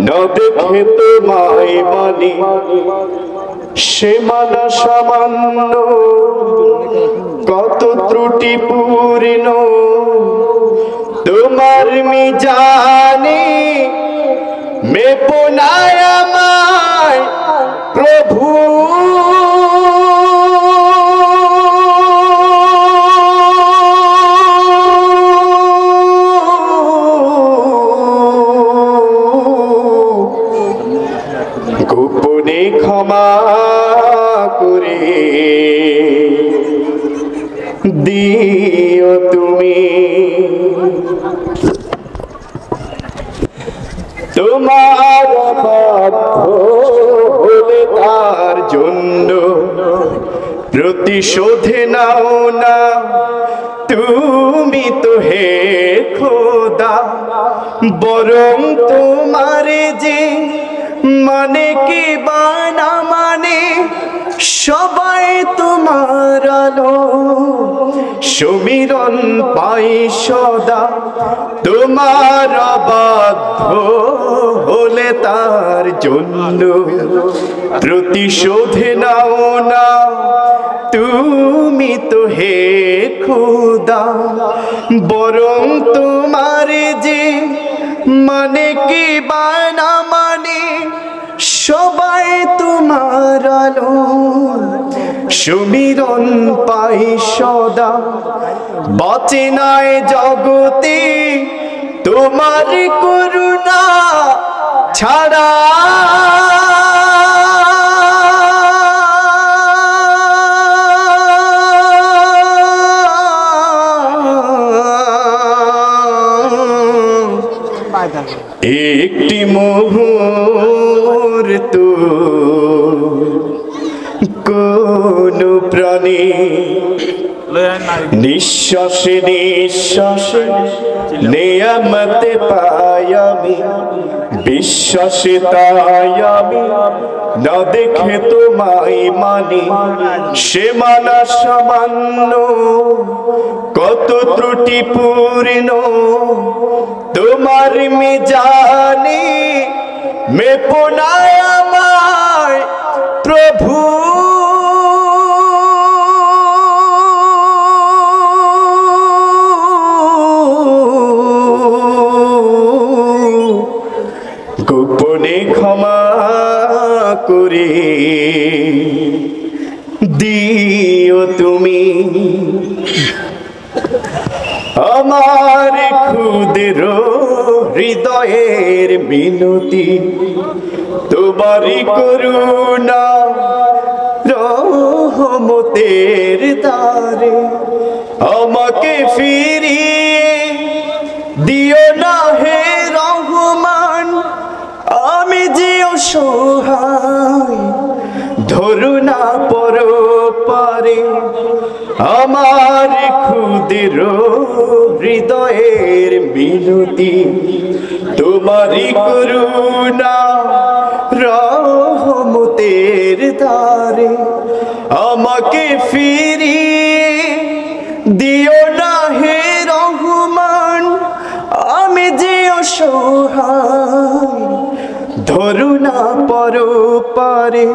না দেখে তোমায় মানি সে মানা সামান্য কত ত্রুটিপূর্ণ তোমার মিজানে মেপো না আমায় প্রভু গোপনে ক্ষমা করে দিও তুমি তোমার বাধ্য হলে তার জন্য প্রতিশোধে নাও না তুমি তো হে খোদা বরং তোমারে যে মানে কি বানা মানে সবাই তোমার আলো সুমিরন পাই সদা তোমার বাধ্য হলে তার জন্য প্রতিশোধে নাও না তুমি তো হে খোদা বরং তোমার যে মানে কি বানা মানে সবাই তোমার আলো সুমিরন পাই সদা বাঁচে নাই জগতে তোমার করুণা ছাড়া একটি মুহূর্ত কোন প্রাণী নিঃশ্বাসে নিঃশ্বাসে নিয়ামতে পাই আমি বিশ্বাসে তাই আমি না দেখে তোমায় মানি সে মানা সামান্য কত ত্রুটিপূর্ণ তোমার মিজানে মেপো না আমায় প্রভু গোপনে ক্ষমা করে দিও তুমি আমার ক্ষুদ্র হৃদয়ের মিনতি তোমারই করুণা রহমতের দ্বারে আমাকে ফিরিয়ে দিও না হে রহমান আমি যে অসহায় ধরু না পরপারে আমার ক্ষুদ্র হৃদয়ের মিনতি তোমারই করুণা রহমতের দ্বারে আমাকে ফিরিয়ে দিও না হে রহমান আমি যে অসহায় ধরু না পরপারে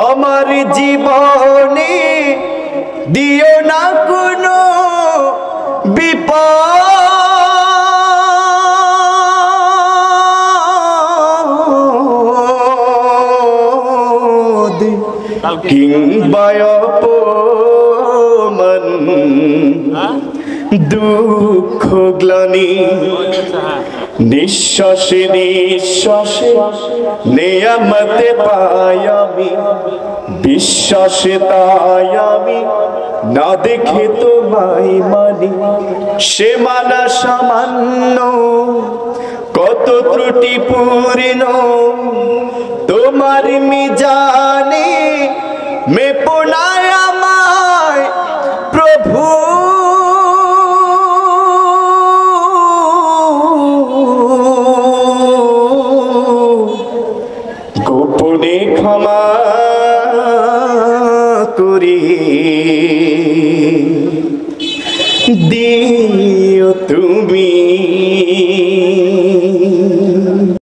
আমার জীবনে দিও না কোনো বিপদ কিংবা অপমান দুঃখ গ্লানি নিঃশ্বাসে নিঃশ্বাসে নিয়ামতে পাই আমি বিশ্বাসে তাই আমি না দেখে তোমায় মানি সে মানা সামান্য কত ত্রুটিপূর্ণ তোমার মিজানে মেপো না আমায় প্রভু